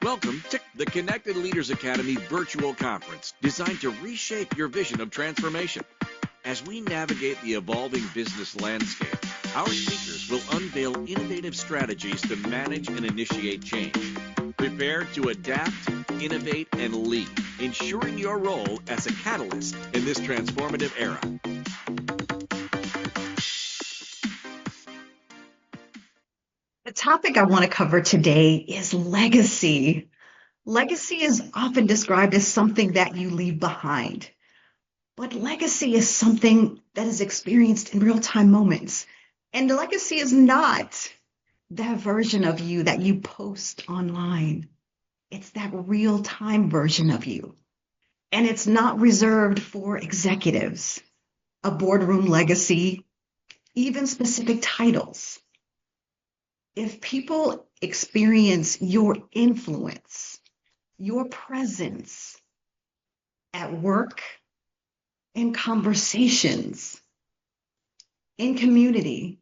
Welcome to the Connected Leaders Academy virtual conference designed to reshape your vision of transformation. As we navigate the evolving business landscape, our speakers will unveil innovative strategies to manage and initiate change. Prepare to adapt, innovate, and lead, ensuring your role as a catalyst in this transformative era. The topic I want to cover today is legacy. Legacy is often described as something that you leave behind, but legacy is something that is experienced in real-time moments. And legacy is not that version of you that you post online. It's that real-time version of you. And it's not reserved for executives, a boardroom legacy, even specific titles. If people experience your influence, your presence at work, in conversations, in community,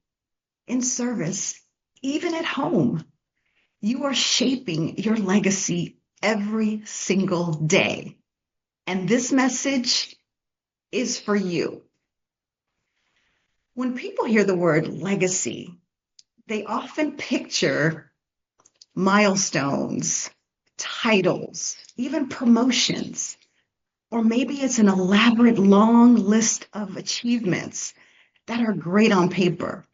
in service, even at home, you are shaping your legacy every single day. And this message is for you. When people hear the word legacy, they often picture milestones, titles, even promotions, or maybe it's an elaborate long list of achievements that are great on paper.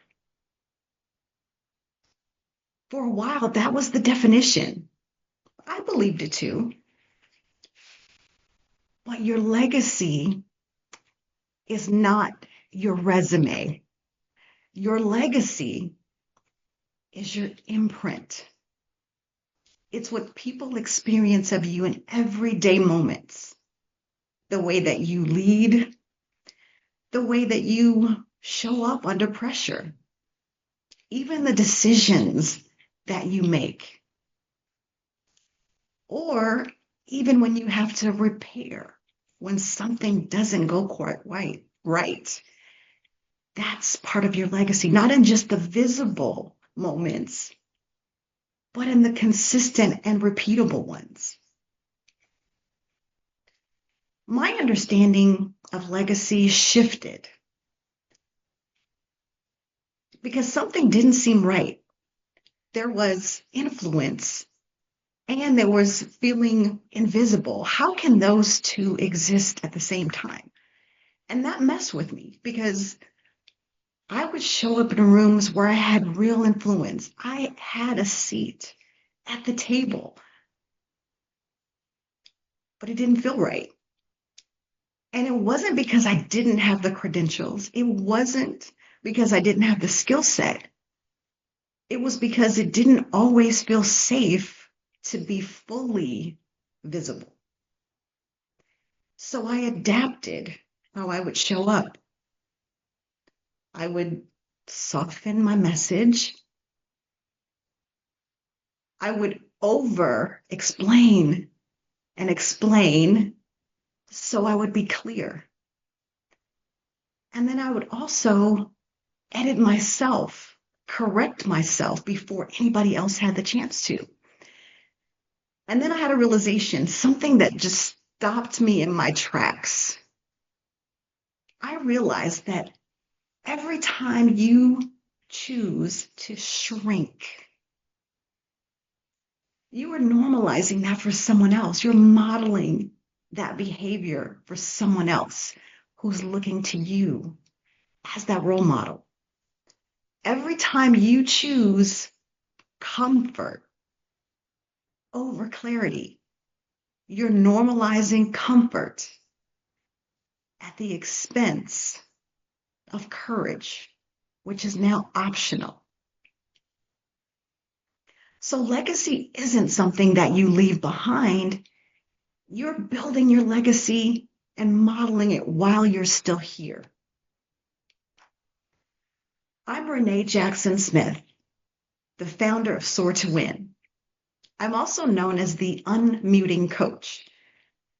For a while, that was the definition. I believed it too. But your legacy is not your resume. Your legacy is your imprint. It's what people experience of you in everyday moments. The way that you lead, the way that you show up under pressure, even the decisions that you make, or even when you have to repair, when something doesn't go quite right. That's part of your legacy, not in just the visible moments, but in the consistent and repeatable ones. My understanding of legacy shifted because something didn't seem right. There was influence and there was feeling invisible. How can those two exist at the same time? And that messed with me because I would show up in rooms where I had real influence. I had a seat at the table, but it didn't feel right. And it wasn't because I didn't have the credentials. It wasn't because I didn't have the skill set. It was because it didn't always feel safe to be fully visible. So I adapted how I would show up. I would soften my message. I would over-explain and explain so I would be clear. And then I would also edit myself, correct myself before anybody else had the chance to. And then I had a realization, something that just stopped me in my tracks. I realized that every time you choose to shrink, you are normalizing that for someone else. You're modeling that behavior for someone else who's looking to you as that role model. Every time you choose comfort over clarity, you're normalizing comfort at the expense of courage, which is now optional. So legacy isn't something that you leave behind. You're building your legacy and modeling it while you're still here. I'm Renee Jackson-Smith, the founder of Soar2Win. I'm also known as the unmuting coach.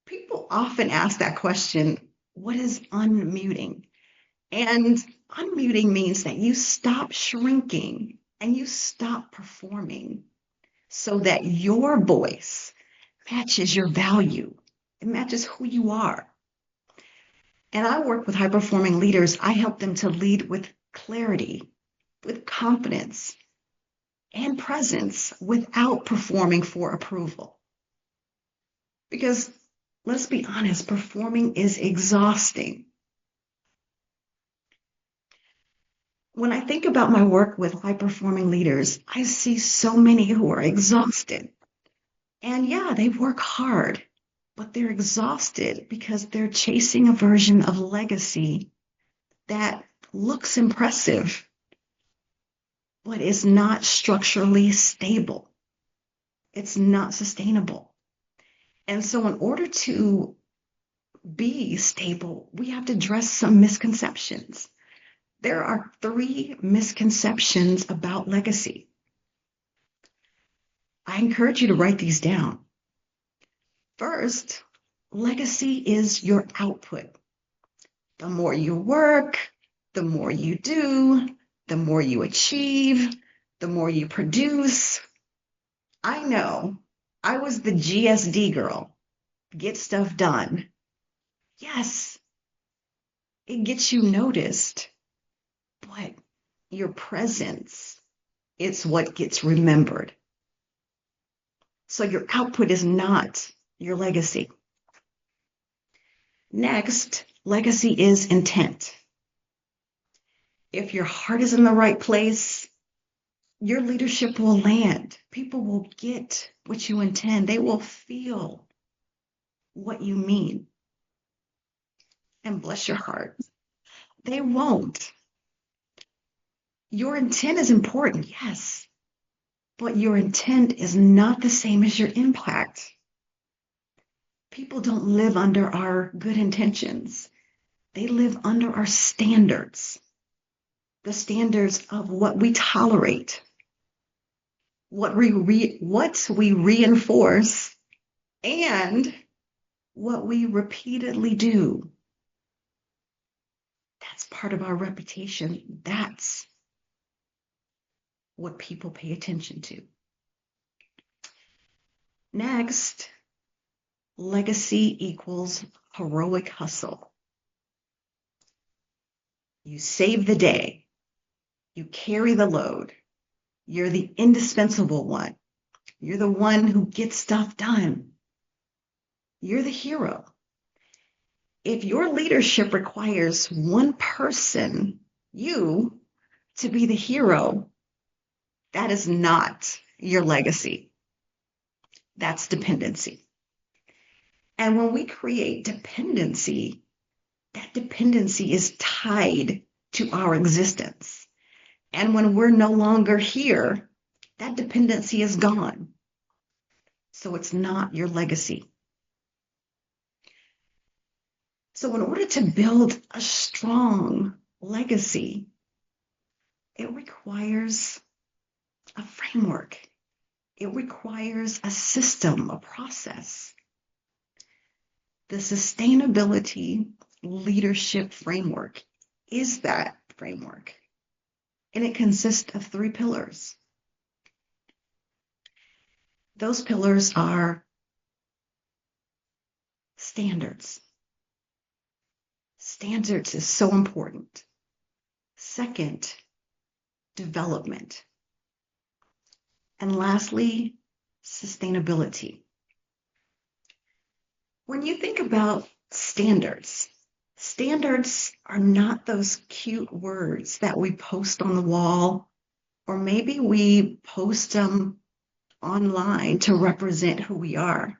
People often ask that question, what is unmuting? And unmuting means that you stop shrinking and you stop performing so that your voice matches your value. It matches who you are. And I work with high-performing leaders. I help them to lead with clarity, with confidence, and presence without performing for approval. Because let's be honest, performing is exhausting. When I think about my work with high-performing leaders, I see so many who are exhausted. And yeah, they work hard, but they're exhausted because they're chasing a version of legacy that looks impressive, but is not structurally stable. It's not sustainable. And so in order to be stable, we have to address some misconceptions. There are 3 misconceptions about legacy. I encourage you to write these down. First, legacy is your output. The more you work, the more you do, the more you achieve, the more you produce. I know, I was the GSD girl. Get stuff done. Yes, it gets you noticed, but your presence is what gets remembered. So your output is not your legacy. Next, legacy is intent. If your heart is in the right place, your leadership will land. People will get what you intend. They will feel what you mean. And bless your heart, they won't. Your intent is important, yes, but your intent is not the same as your impact. People don't live under our good intentions. They live under our standards, the standards of what we tolerate, what we reinforce, and what we repeatedly do. That's part of our reputation. That's what people pay attention to. Next, legacy equals heroic hustle. You save the day. You carry the load. You're the indispensable one. You're the one who gets stuff done. You're the hero. If your leadership requires one person, you, to be the hero, that is not your legacy. That's dependency. And when we create dependency, that dependency is tied to our existence. And when we're no longer here, that dependency is gone. So it's not your legacy. So in order to build a strong legacy, it requires a framework. It requires a system, a process. The sustainability leadership framework is that framework. And it consists of 3 pillars. Those pillars are standards. Standards is so important. Second, development. And lastly, sustainability. When you think about standards, standards are not those cute words that we post on the wall, or maybe we post them online to represent who we are.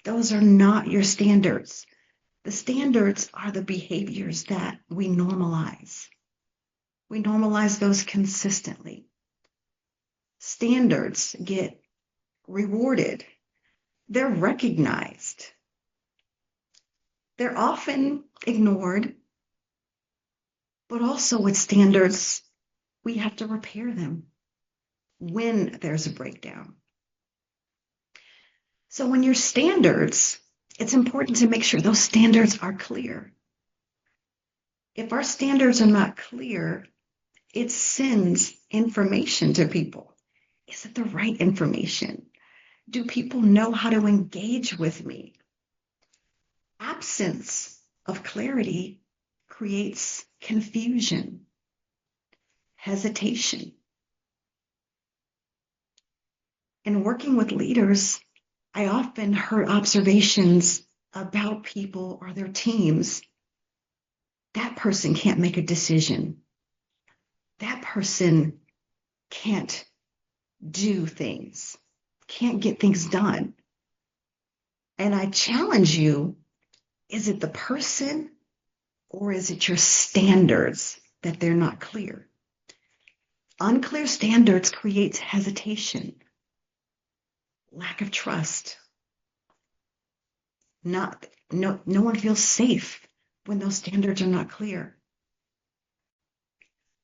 Those are not your standards. The standards are the behaviors that we normalize. We normalize those consistently. Standards get rewarded. They're recognized. They're often ignored, but also with standards, we have to repair them when there's a breakdown. So when your standards, it's important to make sure those standards are clear. If our standards are not clear, it sends information to people. Is it the right information? Do people know how to engage with me? Absence of clarity creates confusion, hesitation. In working with leaders, I often heard observations about people or their teams. That person can't make a decision. That person can't do things, can't get things done. And I challenge you, is it the person or is it your standards that they're not clear? Unclear standards creates hesitation, lack of trust. No one feels safe when those standards are not clear.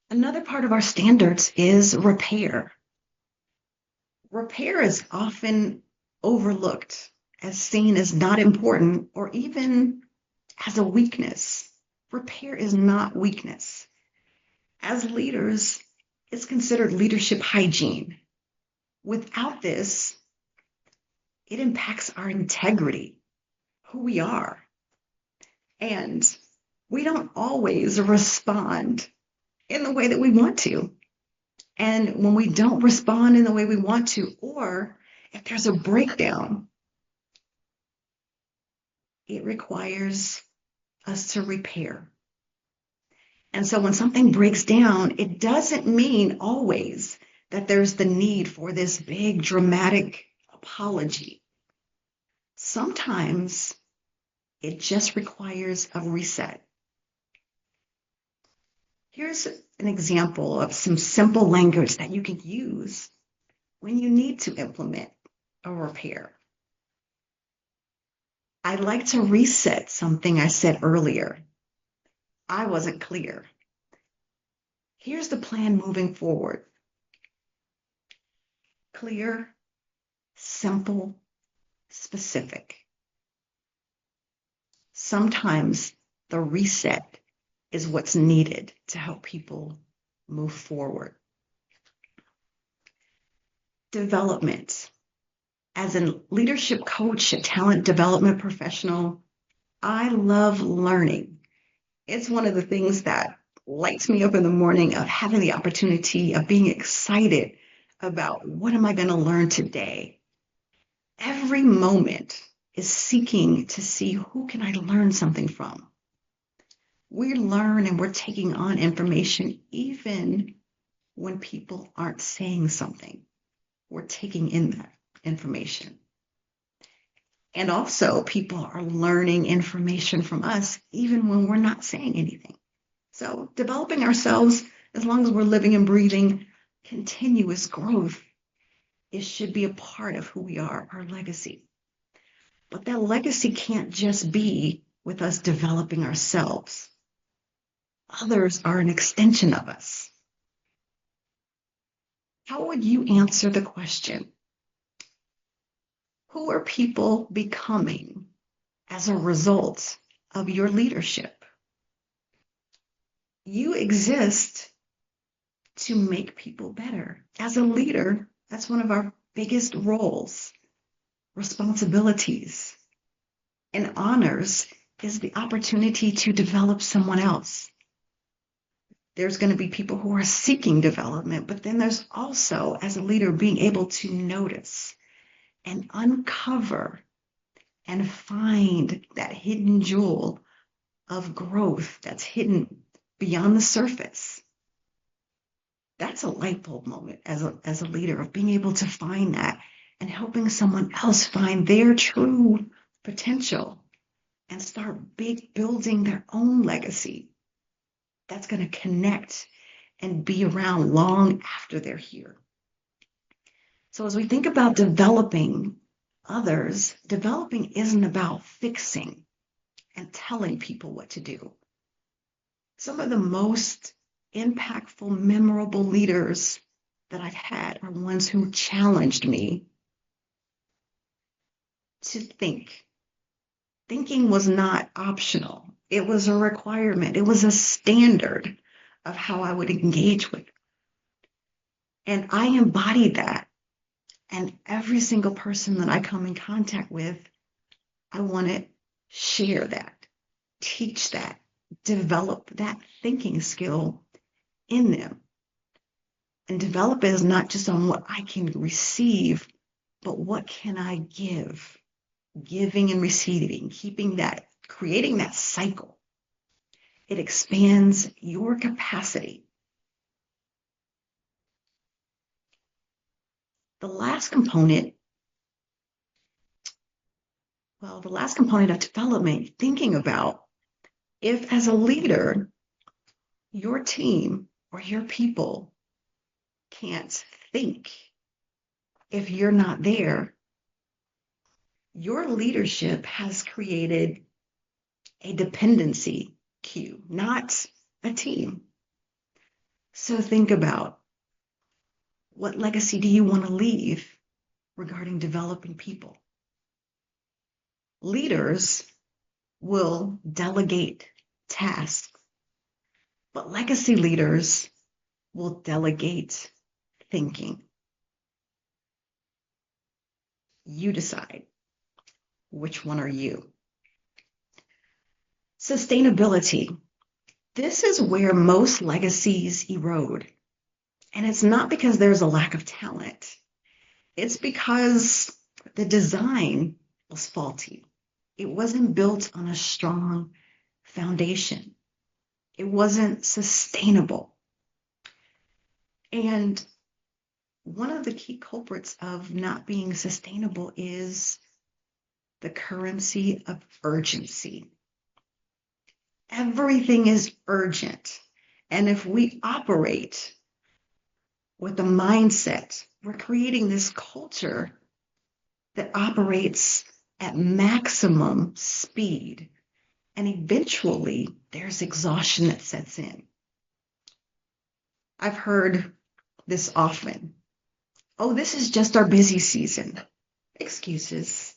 Another part of our standards is repair. Repair is often overlooked, as seen as not important, or even as a weakness. Repair is not weakness. As leaders, it's considered leadership hygiene. Without this, it impacts our integrity, who we are. And we don't always respond in the way that we want to. And when we don't respond in the way we want to, or if there's a breakdown, it requires us to repair. And so when something breaks down, it doesn't mean always that there's the need for this big dramatic apology. Sometimes it just requires a reset. Here's an example of some simple language that you can use when you need to implement a repair. I'd like to reset something I said earlier. I wasn't clear. Here's the plan moving forward. Clear, simple, specific. Sometimes the reset is what's needed to help people move forward. Development. As a leadership coach, a talent development professional, I love learning. It's one of the things that lights me up in the morning, of having the opportunity of being excited about what am I going to learn today. Every moment is seeking to see who can I learn something from. We learn and we're taking on information even when people aren't saying something. We're taking in that information. And also, people are learning information from us even when we're not saying anything. So developing ourselves, as long as we're living and breathing, continuous growth, it should be a part of who we are, our legacy. But that legacy can't just be with us developing ourselves. Others are an extension of us. How would you answer the question? Who are people becoming as a result of your leadership? You exist to make people better. As a leader, that's one of our biggest roles, responsibilities, and honors is the opportunity to develop someone else. There's going to be people who are seeking development, but then there's also, as a leader, being able to notice and uncover and find that hidden jewel of growth that's hidden beyond the surface. That's a light bulb moment as a leader, of being able to find that and helping someone else find their true potential and start building their own legacy that's going to connect and be around long after they're here. So as we think about developing others, developing isn't about fixing and telling people what to do. Some of the most impactful, memorable leaders that I've had are ones who challenged me to think. Thinking was not optional. It was a requirement. It was a standard of how I would engage with. And I embodied that And every single person that I come in contact with, I want to share that, teach that, develop that thinking skill in them. And develop it is not just on what I can receive, but what can I give? Giving and receiving, creating that cycle. It expands your capacity. The last component of development, thinking about if as a leader, your team or your people can't think, if you're not there, your leadership has created a dependency queue, not a team. So think about, what legacy do you want to leave regarding developing people? Leaders will delegate tasks, but legacy leaders will delegate thinking. You decide. Which one are you? Sustainability. This is where most legacies erode. And it's not because there's a lack of talent. It's because the design was faulty. It wasn't built on a strong foundation. It wasn't sustainable. And one of the key culprits of not being sustainable is the currency of urgency. Everything is urgent. And if we operate with the mindset, we're creating this culture that operates at maximum speed. And eventually, there's exhaustion that sets in. I've heard this often. Oh, this is just our busy season. Excuses.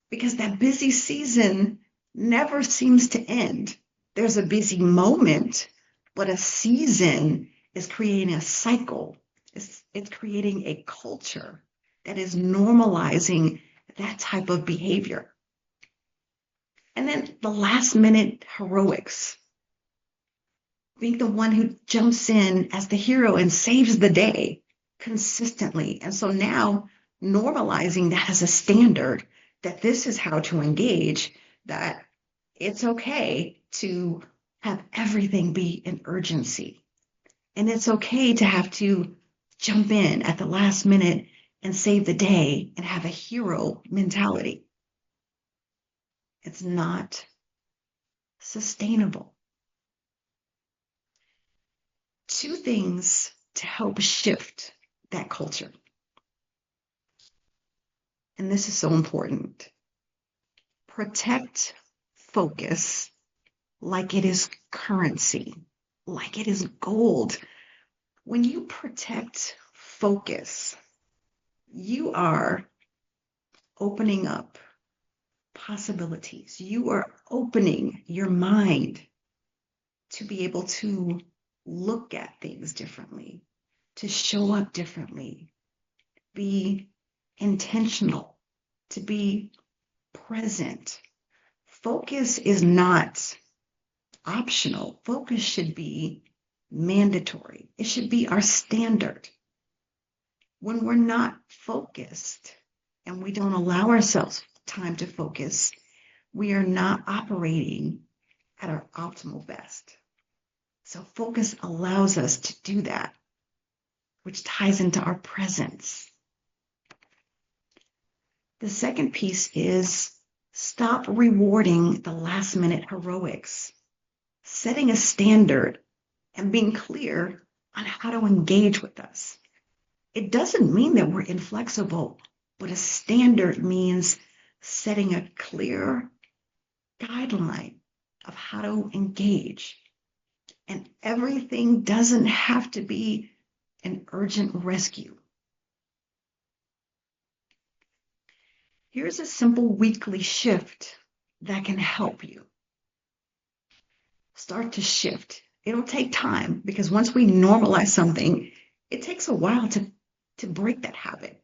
Because that busy season never seems to end. There's a busy moment, but a season is creating a cycle. It's creating a culture that is normalizing that type of behavior. And then the last minute heroics. Being the one who jumps in as the hero and saves the day consistently. And so now normalizing that as a standard, that this is how to engage, that it's okay to have everything be an urgency. And it's okay to have to jump in at the last minute and save the day and have a hero mentality. It's not sustainable. Two things to help shift that culture. And this is so important. Protect focus like it is currency, like it is gold. When you protect focus, you are opening up possibilities. You are opening your mind to be able to look at things differently, to show up differently, be intentional, to be present. Focus is not optional. Focus should be mandatory. It should be our standard. When we're not focused and we don't allow ourselves time to focus, we are not operating at our optimal best. So focus allows us to do that, which ties into our presence. The second piece is stop rewarding the last minute heroics, setting a standard and being clear on how to engage with us. It doesn't mean that we're inflexible, but a standard means setting a clear guideline of how to engage. And everything doesn't have to be an urgent rescue. Here's a simple weekly shift that can help you. Start to shift. It'll take time because once we normalize something, it takes a while to break that habit.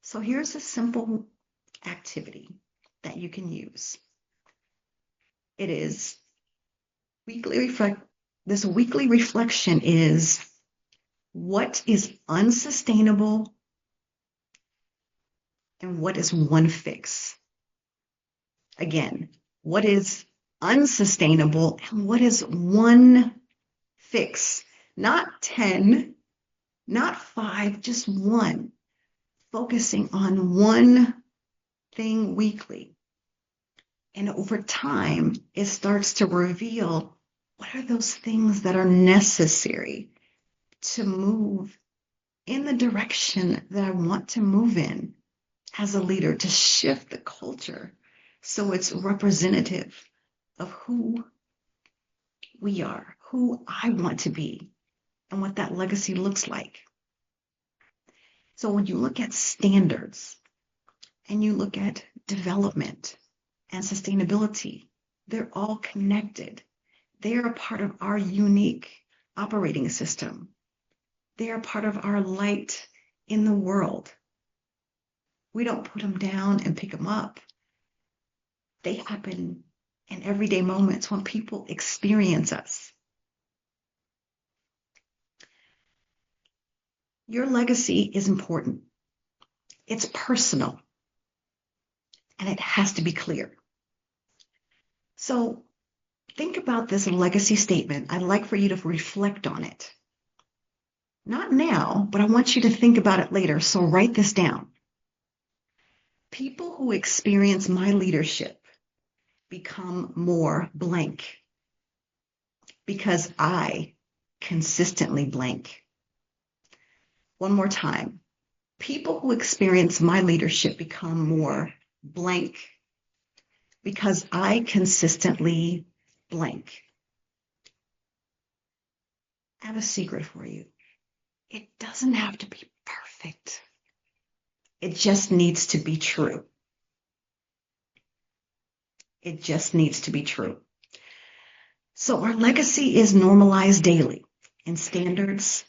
So here's a simple activity that you can use. It is this weekly reflection is, what is unsustainable and what is one fix? Again, what is unsustainable and what is one fix? Not 10, not 5, just one. Focusing on one thing weekly. And over time, it starts to reveal what are those things that are necessary to move in the direction that I want to move in as a leader, to shift the culture so it's representative of who we are, who I want to be, and what that legacy looks like. So when you look at standards and you look at development and sustainability, they're all connected. They're a part of our unique operating system. They are part of our light in the world. We don't put them down and pick them up. They happen in everyday moments when people experience us. Your legacy is important. It's personal, and it has to be clear. So think about this legacy statement. I'd like for you to reflect on it. Not now, but I want you to think about it later. So write this down. People who experience my leadership become more blank because I consistently blank. One more time. People who experience my leadership become more blank because I consistently blank. I have a secret for you. It doesn't have to be perfect. It just needs to be true. It just needs to be true. So our legacy is normalized daily in standards,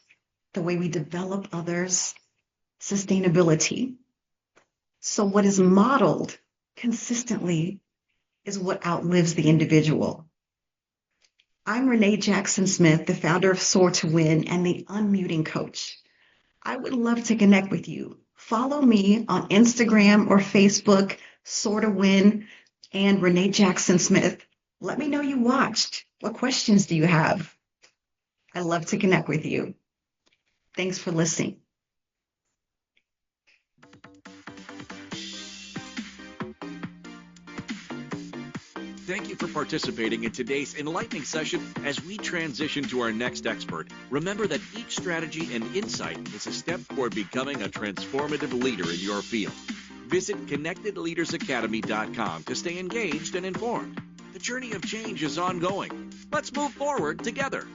the way we develop others, sustainability. So what is modeled consistently is what outlives the individual. I'm Renee Jackson-Smith, the founder of Soar2Win and the Unmuting Coach. I would love to connect with you. Follow me on Instagram or Facebook, Soar2Win and Renee Jackson-Smith. Let me know you watched. What questions do you have? I'd love to connect with you. Thanks for listening. Thank you for participating in today's enlightening session. As we transition to our next expert, remember that each strategy and insight is a step toward becoming a transformative leader in your field. Visit connectedleadersacademy.com to stay engaged and informed. The journey of change is ongoing. Let's move forward together.